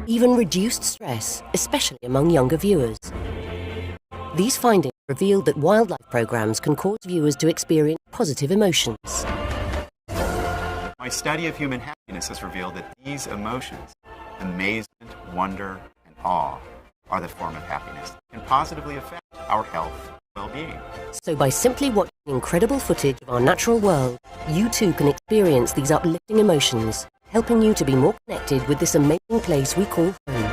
even reduced stress, especially among younger viewers. These findings revealed that wildlife programs can cause viewers to experience positive emotions. My study of human happiness has revealed that these emotions, amazement, wonder, and awe, are the form of happiness and positively affect our health and well-being. So by simply watching incredible footage of our natural world, you too can experience these uplifting emotions, helping you to be more connected with this amazing place we call home.